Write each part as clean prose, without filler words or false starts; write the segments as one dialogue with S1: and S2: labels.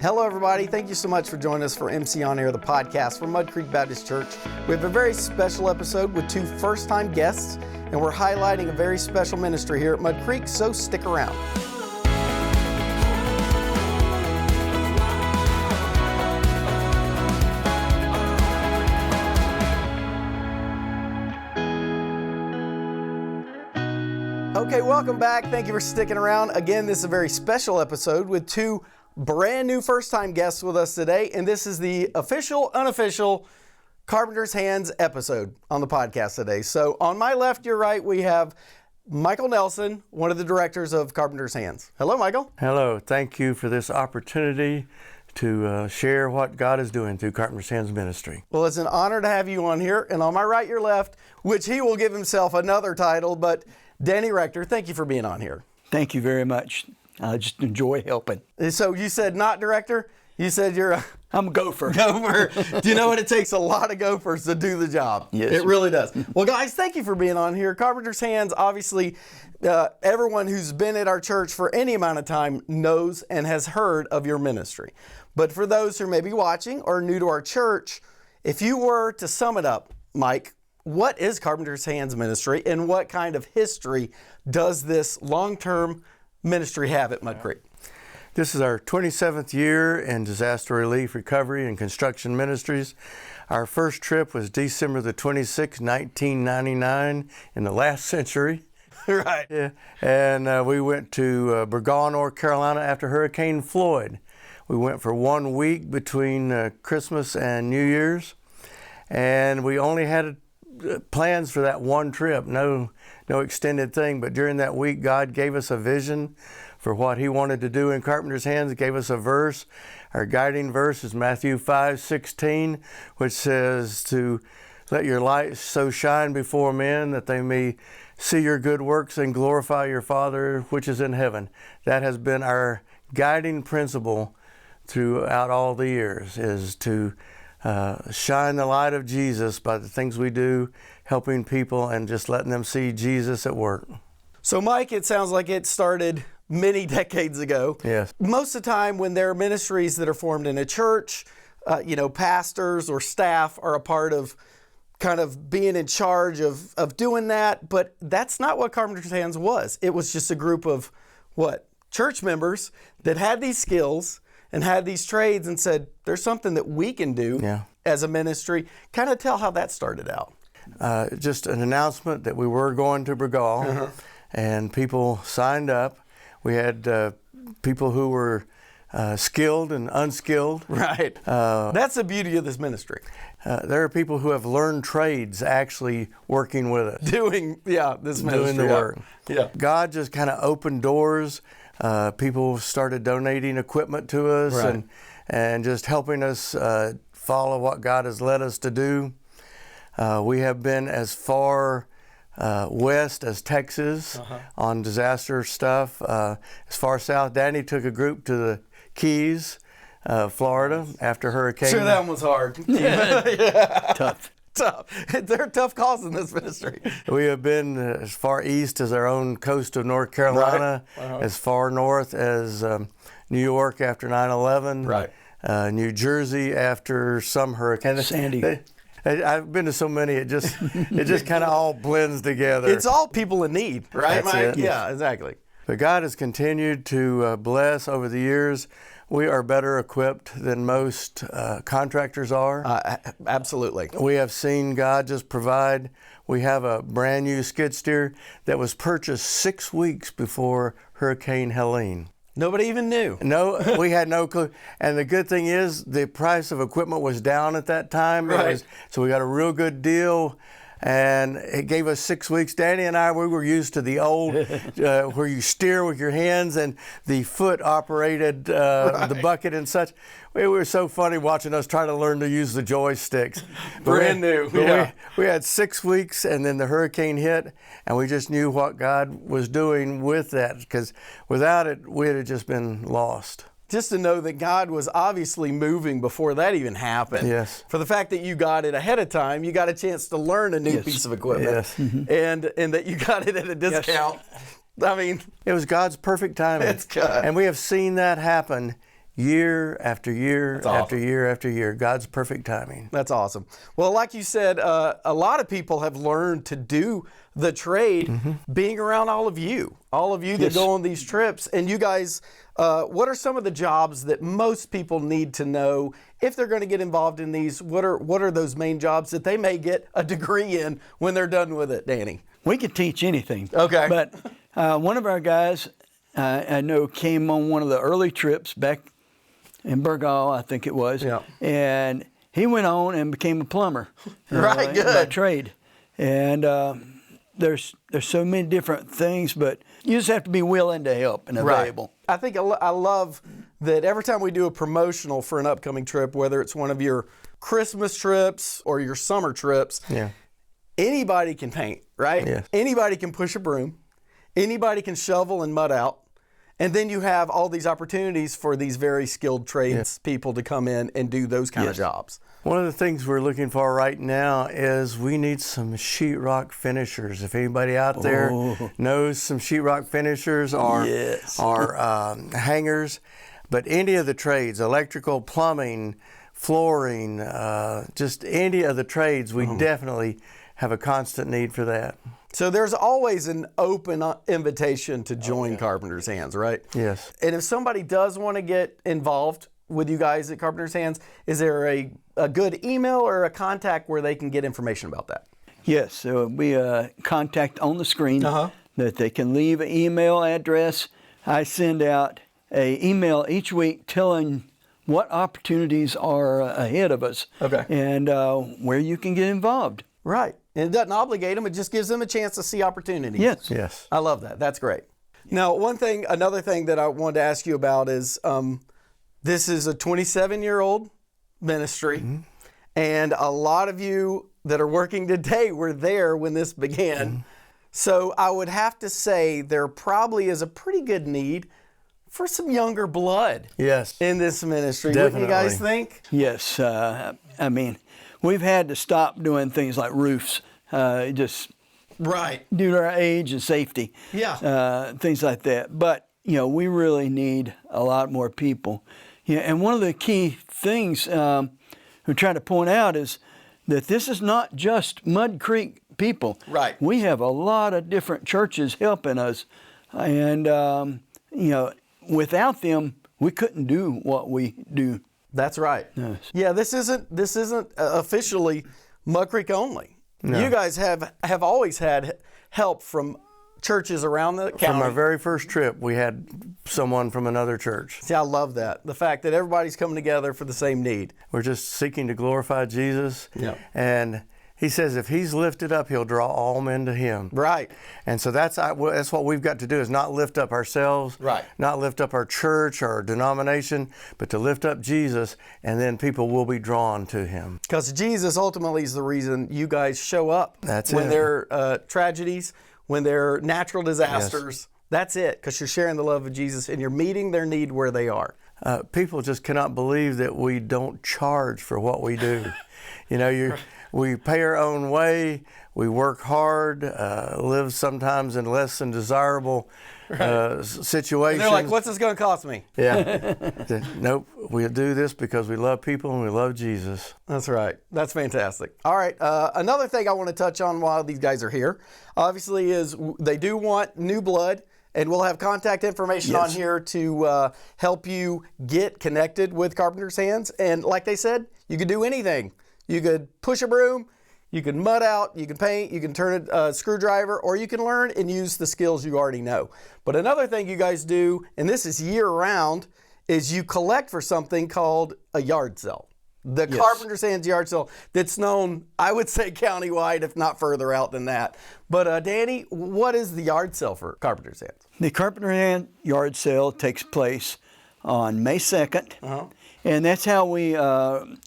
S1: Hello, everybody. Thank you so much for joining us for MC On Air, the podcast from Mud Creek Baptist Church. We have a very special episode with two first-time guests, and we're highlighting a very special ministry here at Mud Creek, so stick around. Okay, welcome back. Thank you for sticking around. Again, this is a very special episode with two brand new first-time guests with us today, and this is the official, unofficial Carpenter's Hands episode on the podcast today. So on my left, your right, we have Michael Nelson, one of the directors of Carpenter's Hands. Hello, Michael.
S2: Hello. Thank you for this opportunity to share what God is doing through Carpenter's Hands ministry.
S1: Well, it's an honor to have you on here. And on my right, your left, which he will give himself another title, but Danny Rector, thank you for being on here.
S3: Thank you very much. I just enjoy helping.
S1: So you said not director? You said
S3: I'm a gopher.
S1: Gopher. Do you know what? It takes a lot of gophers to do the job.
S3: Yes.
S1: It really does. Well, guys, thank you for being on here. Carpenter's Hands, obviously, everyone who's been at our church for any amount of time knows and has heard of your ministry. But for those who may be watching or new to our church, if you were to sum it up, Mike, what is Carpenter's Hands ministry and what kind of history does this long-term ministry have at Mud Creek?
S2: This is our 27th year in disaster relief, recovery, and construction ministries. Our first trip was December the 26th, 1999, in the last century.
S1: Right.
S2: Yeah. And we went to Burgaw, North Carolina after Hurricane Floyd. We went for 1 week between Christmas and New Year's, and we only had plans for that one trip, no extended thing. But during that week, God gave us a vision for what He wanted to do in Carpenter's Hands. He gave us a verse. Our guiding verse is Matthew 5:16, which says to let your light so shine before men that they may see your good works and glorify your Father which is in heaven. That has been our guiding principle throughout all the years, is to shine the light of Jesus by the things we do, helping people and just letting them see Jesus at work.
S1: So, Mike, it sounds like it started many decades ago.
S2: Yes.
S1: Most of the time when there are ministries that are formed in a church, pastors or staff are a part of kind of being in charge of doing that. But that's not what Carpenter's Hands was. It was just a group of, church members that had these skills and had these trades and said, there's something that we can do as a ministry. Kind of tell how that started out.
S2: Just an announcement that we were going to Burgaw, and people signed up. We had people who were skilled and unskilled.
S1: Right. That's the beauty of this ministry.
S2: There are people who have learned trades actually working with us.
S1: Doing this ministry.
S2: Doing the work.
S1: Yeah.
S2: God just kind of opened doors. People started donating equipment to us,
S1: right,
S2: and just helping us follow what God has led us to do. We have been as far west as Texas on disaster stuff. As far south, Danny took a group to the Keys, Florida, after Hurricane.
S1: Sure, that one was hard.
S3: Tough.
S1: They're tough calls in this ministry.
S2: We have been as far east as our own coast of North Carolina,
S1: right,
S2: as far north as New York after 9/11,
S1: right,
S2: New Jersey after some hurricane.
S3: Sandy.
S2: I've been to so many, it just kind of all blends together.
S1: It's all people in need, right,
S2: That's
S1: Mike?
S2: it.
S1: Yeah, exactly.
S2: But God has continued to bless over the years. We are better equipped than most contractors are.
S1: Absolutely.
S2: We have seen God just provide. We have a brand new skid steer that was purchased 6 weeks before Hurricane Helene.
S1: Nobody even knew.
S2: No, we had no clue. And the good thing is the price of equipment was down at that time.
S1: Right.
S2: So we got a real good deal. And it gave us 6 weeks. Danny and I, we were used to the old where you steer with your hands and the foot operated
S1: right,
S2: the bucket and such. It was so funny watching us try to learn to use the joysticks.
S1: Brand new. Yeah.
S2: We had 6 weeks, and then the hurricane hit, and we just knew what God was doing with that, because without it, we'd have just been lost.
S1: Just to know that God was obviously moving before that even happened.
S2: Yes.
S1: For the fact that you got it ahead of time, you got a chance to learn a new piece of equipment.
S2: Yes.
S1: And that you got it at a discount. I mean,
S2: it was God's perfect timing.
S1: It's God.
S2: And we have seen that happen year after year
S1: That's
S2: after
S1: awesome.
S2: year after year. God's perfect timing.
S1: That's awesome. Well, like you said, a lot of people have learned to do the trade being around all of you that
S3: Yes.
S1: go on these trips. And you guys, what are some of the jobs that most people need to know if they're going to get involved in these? What are those main jobs that they may get a degree in when they're done with it, Danny?
S3: We could teach anything.
S1: Okay.
S3: But one of our guys I know came on one of the early trips back in Burgaw, I think it was.
S1: Yeah.
S3: And he went on and became a plumber.
S1: Right,
S3: by
S1: good.
S3: trade. And there's so many different things, but you just have to be willing to help and available.
S1: I think I love that every time we do a promotional for an upcoming trip, whether it's one of your Christmas trips or your summer trips,
S2: Yeah.
S1: anybody can paint, right?
S2: Yes.
S1: Anybody can push a broom. Anybody can shovel and mud out. And then you have all these opportunities for these very skilled trades people to come in and do those kind of jobs.
S2: One of the things we're looking for right now is we need some sheetrock finishers. If anybody out there knows some sheetrock finishers or hangers, but any of the trades, electrical, plumbing, flooring, just any of the trades, we definitely have a constant need for that.
S1: So there's always an open invitation to join Carpenter's Hands, right?
S2: Yes.
S1: And if somebody does want to get involved with you guys at Carpenter's Hands, is there a good email or a contact where they can get information about that?
S3: Yes, so it'll be a contact on the screen
S1: Uh-huh.
S3: that they can leave an email address. I send out an email each week telling what opportunities are ahead of us and where you can get involved.
S1: Right. And it doesn't obligate them. It just gives them a chance to see opportunities.
S3: Yes.
S2: Yes.
S1: I love that. That's great. Now, another thing that I wanted to ask you about is this is a 27-year-old ministry, and a lot of you that are working today were there when this began. So I would have to say there probably is a pretty good need for some younger blood
S2: Yes.
S1: in this ministry.
S2: Definitely.
S1: Wouldn't you guys think?
S3: Yes, I mean, we've had to stop doing things like roofs, just
S1: Right.
S3: due to our age and safety.
S1: Yeah.
S3: Things like that. But, we really need a lot more people. And one of the key things we're trying to point out is that this is not just Mud Creek people.
S1: Right.
S3: We have a lot of different churches helping us. And, without them, we couldn't do what we do.
S1: That's right.
S3: Yes.
S1: Yeah, this isn't officially Mud Creek only.
S2: No.
S1: You guys have always had help from churches around the county.
S2: From our very first trip, we had someone from another church.
S1: See, I love that. The fact that everybody's coming together for the same need.
S2: We're just seeking to glorify Jesus.
S1: Yeah.
S2: And he says if he's lifted up, he'll draw all men to him.
S1: Right.
S2: And so that's what we've got to do, is not lift up ourselves,
S1: Right.
S2: not lift up our church or our denomination, but to lift up Jesus, and then people will be drawn to him.
S1: Because Jesus ultimately is the reason you guys show up.
S2: That's
S1: when
S2: it.
S1: there are tragedies, when there are natural disasters. That's it, because you're sharing the love of Jesus and you're meeting their need where they are.
S2: People just cannot believe that we don't charge for what we do. We pay our own way, we work hard, live sometimes in less than desirable situations.
S1: They're like, what's this going to cost me?
S2: Yeah. Nope, we do this because we love people and we love Jesus.
S1: That's right. That's fantastic. All right. Another thing I want to touch on while these guys are here, obviously, is they do want new blood, and we'll have contact information on here to help you get connected with Carpenter's Hands. And like they said, you could do anything. You could push a broom, you can mud out, you can paint, you can turn a screwdriver, or you can learn and use the skills you already know. But another thing you guys do, and this is year-round, is you collect for something called a yard sale. The Carpenter's Hands yard sale that's known, I would say, countywide, if not further out than that. But Danny, what is the yard sale for Carpenter's Hands?
S3: The Carpenter Hand yard sale takes place on May 2nd. And that's how we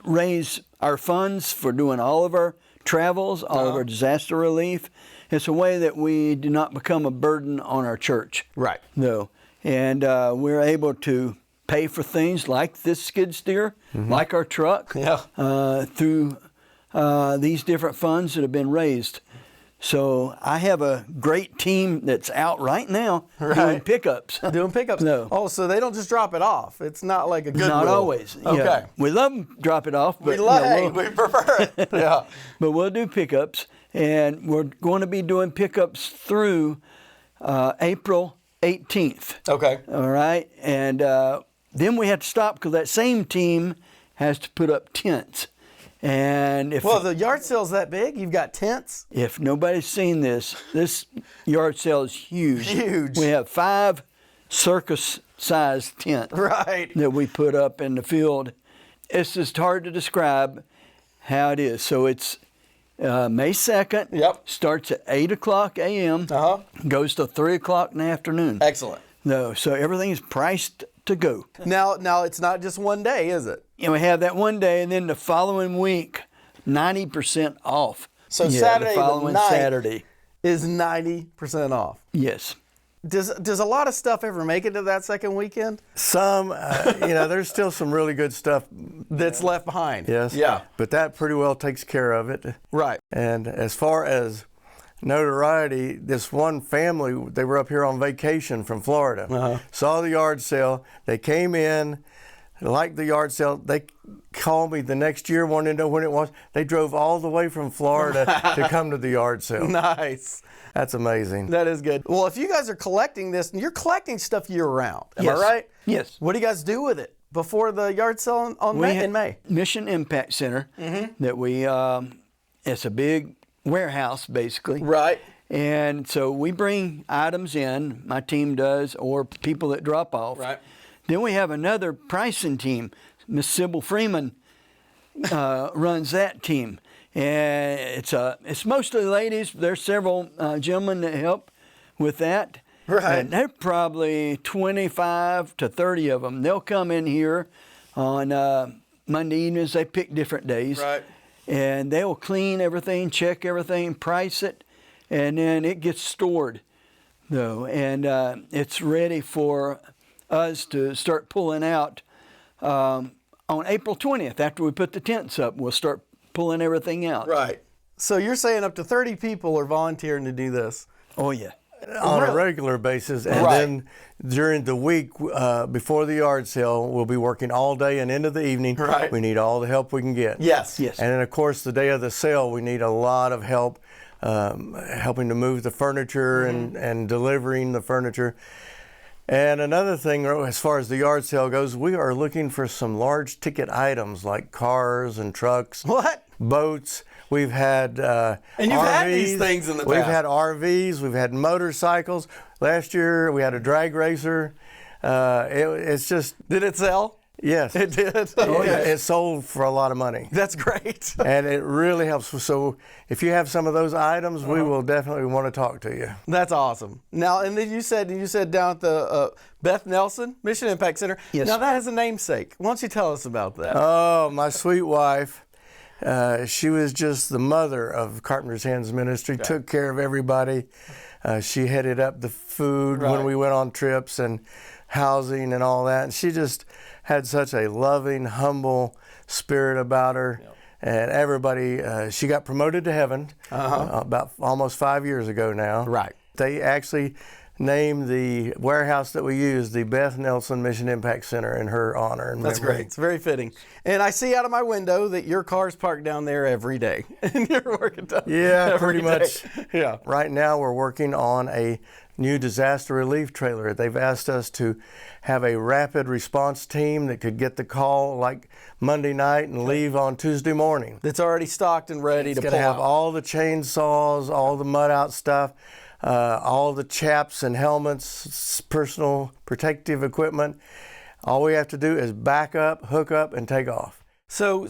S3: raise our funds for doing all of our travels, all of our disaster relief. It's a way that we do not become a burden on our church.
S1: Right.
S3: No. And we're able to pay for things like this skid steer, like our truck, through these different funds that have been raised. So I have a great team that's out right now doing pickups.
S1: Doing pickups.
S3: No.
S1: Oh, so they don't just drop it off. It's not like a Goodwill.
S3: Not always.
S1: Okay.
S3: Yeah. We love them drop it off, but
S1: We prefer it. Yeah.
S3: But we'll do pickups, and we're going to be doing pickups through April 18th.
S1: Okay.
S3: All right, and then we have to stop because that same team has to put up tents. And if
S1: the yard sale's that big, you've got tents.
S3: if nobody's seen this yard sale is huge.
S1: Huge.
S3: We have 5 circus-sized tents
S1: Right.
S3: that we put up in the field. It's just hard to describe how it is. So it's May 2nd.
S1: Yep.
S3: Starts at 8 o'clock a.m. Goes to 3 o'clock in the afternoon.
S1: Excellent.
S3: No, so everything is priced to go.
S1: Now it's not just one day, is it?
S3: And we have that one day, and then the following week, 90% off.
S1: So Saturday,
S3: the following
S1: the night
S3: Saturday
S1: is 90% off.
S3: Yes.
S1: Does a lot of stuff ever make it to that second weekend?
S2: Some, there's still some really good stuff
S1: That's left behind.
S2: Yes.
S1: Yeah.
S2: But that pretty well takes care of it.
S1: Right.
S2: And as far as notoriety, this one family, they were up here on vacation from Florida, saw the yard sale. They came in, liked the yard sale. They called me the next year, wanted to know when it was. They drove all the way from Florida to come to the yard sale.
S1: Nice.
S2: That's amazing.
S1: That is good. Well, if you guys are collecting this, you're collecting stuff year round. Am I
S3: Yes.
S1: right?
S3: Yes.
S1: What do you guys do with it before the yard sale in May?
S3: Mission Impact Center that we, it's a big warehouse basically.
S1: Right.
S3: And so we bring items in, my team does, or people that drop off.
S1: Right.
S3: Then we have another pricing team. Miss Sybil Freeman runs that team. And it's mostly ladies. There's several gentlemen that help with that.
S1: Right.
S3: And they're probably 25 to 30 of them. They'll come in here on Monday evenings. They pick different days.
S1: Right.
S3: And they'll clean everything, check everything, price it, and then it gets stored, though. And it's ready for us to start pulling out on April 20th. After we put the tents up, we'll start pulling everything out.
S1: Right. So you're saying up to 30 people are volunteering to do this?
S3: Oh, yeah.
S2: On a regular basis, and then during the week before the yard sale, we'll be working all day and into the evening.
S1: Right.
S2: We need all the help we can get.
S1: Yes.
S3: Yes.
S2: And then, of course, the day of the sale, we need a lot of help helping to move the furniture and delivering the furniture. And another thing, as far as the yard sale goes, we are looking for some large ticket items like cars and trucks,
S1: What?
S2: boats. We've had
S1: And you've
S2: RVs.
S1: had these things in the
S2: We've
S1: past.
S2: had RVs. We've had motorcycles. Last year we had a drag racer. It's just
S1: Did it sell?
S2: yes.
S1: It did.
S2: It sold for a lot of money,
S1: That's great.
S2: and it really helps. So if you have some of those items, we will definitely want to talk to you.
S1: That's awesome. Now, and then you said down at the Beth Nelson Mission Impact Center.
S3: Yes.
S1: Now that has a namesake. Why don't you tell us about that?
S2: Oh, my sweet wife. She was just the mother of Carpenter's Hands Ministry, took care of everybody. She headed up the food when we went on trips and housing and all that. And she just had such a loving, humble spirit about her. And everybody, she got promoted to heaven about almost 5 years ago now.
S1: Right.
S2: They actually named the warehouse that we use the Beth Nelson Mission Impact Center in her honor and
S1: That's
S2: memory.
S1: great. It's very fitting. And I see out of my window that your car's parked down there every day. And you're working down
S2: Yeah,
S1: every
S2: pretty much.
S1: day. Yeah.
S2: Right now we're working on a new disaster relief trailer. They've asked us to have a rapid response team that could get the call like Monday night and leave on Tuesday morning.
S1: It's already stocked and ready to
S2: It's
S1: pull
S2: going to have
S1: out.
S2: all the chainsaws, all the mud out stuff, all the chaps and helmets, personal protective equipment. All we have to do is back up, hook up, and take off.
S1: So,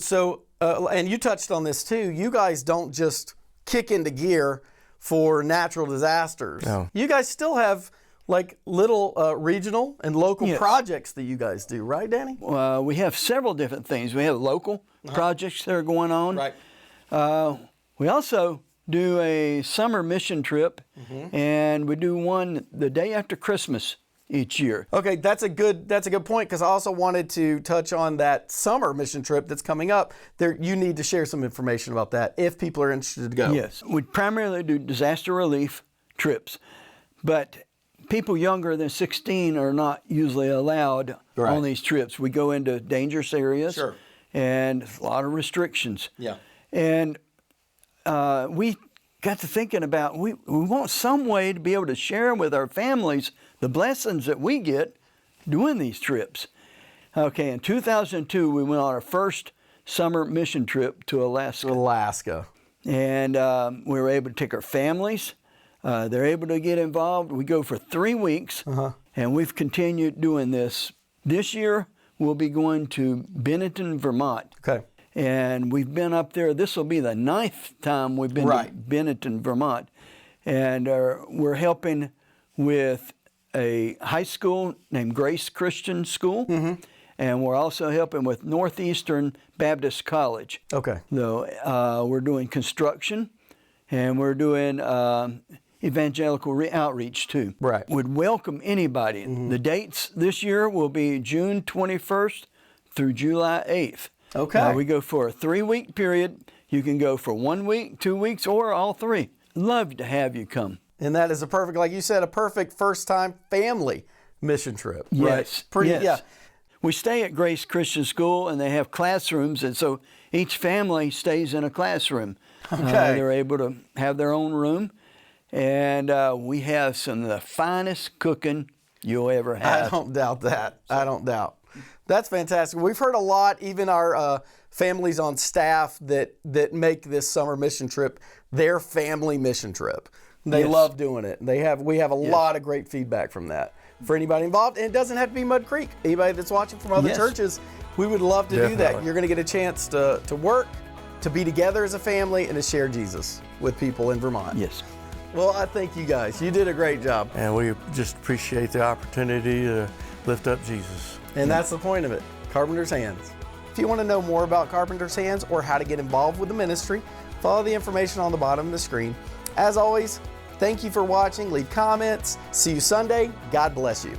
S1: and you touched on this too. You guys don't just kick into gear for natural disasters.
S2: No.
S1: You guys still have like little regional and local
S3: Yes.
S1: projects that you guys do, right, Danny?
S3: We have several different things. We have local projects that are going on.
S1: Right.
S3: We also do a summer mission trip, and we do one the day after Christmas each year.
S1: Okay, that's a good point, because I also wanted to touch on that summer mission trip that's coming up. You need to share some information about that if people are interested to go.
S3: Yes, we primarily do disaster relief trips, but people younger than 16 are not usually allowed on these trips. We go into dangerous areas and a lot of restrictions.
S1: Yeah.
S3: And we got to thinking about, we want some way to be able to share with our families the blessings that we get doing these trips. Okay, in 2002, we went on our first summer mission trip to Alaska. And we were able to take our families. They're able to get involved. We go for 3 weeks, and we've continued doing this. This year, we'll be going to Benton, Vermont.
S1: Okay.
S3: And we've been up there. This will be the 9th time we've been to Benton, Vermont. And we're helping with a high school named Grace Christian School. And we're also helping with Northeastern Baptist College.
S1: Okay.
S3: So we're doing construction, and we're doing evangelical outreach too.
S1: Right.
S3: Would welcome anybody. The dates this year will be June 21st through July 8th.
S1: Okay.
S3: We go for a 3-week period. You can go for 1 week, 2 weeks, or all 3. Love to have you come.
S1: And that is like you said, a perfect first-time family mission trip.
S3: Yes.
S1: Right?
S3: Yes. We stay at Grace Christian School, and they have classrooms, and so each family stays in a classroom.
S1: Okay.
S3: They're able to have their own room, and we have some of the finest cooking you'll ever have.
S1: I don't doubt that. I don't doubt. That's fantastic. We've heard a lot, even our families on staff that make this summer mission trip their family mission trip. They love doing it. We have a lot of great feedback from that. For anybody involved, and it doesn't have to be Mud Creek. Anybody that's watching from other churches, we would love to do that. You're going to get a chance to work, to be together as a family, and to share Jesus with people in Vermont.
S3: Yes.
S1: Well, I thank you guys. You did a great job.
S2: And we just appreciate the opportunity to lift up Jesus.
S1: And that's the point of it, Carpenter's Hands. If you want to know more about Carpenter's Hands or how to get involved with the ministry, follow the information on the bottom of the screen. As always, thank you for watching. Leave comments. See you Sunday. God bless you.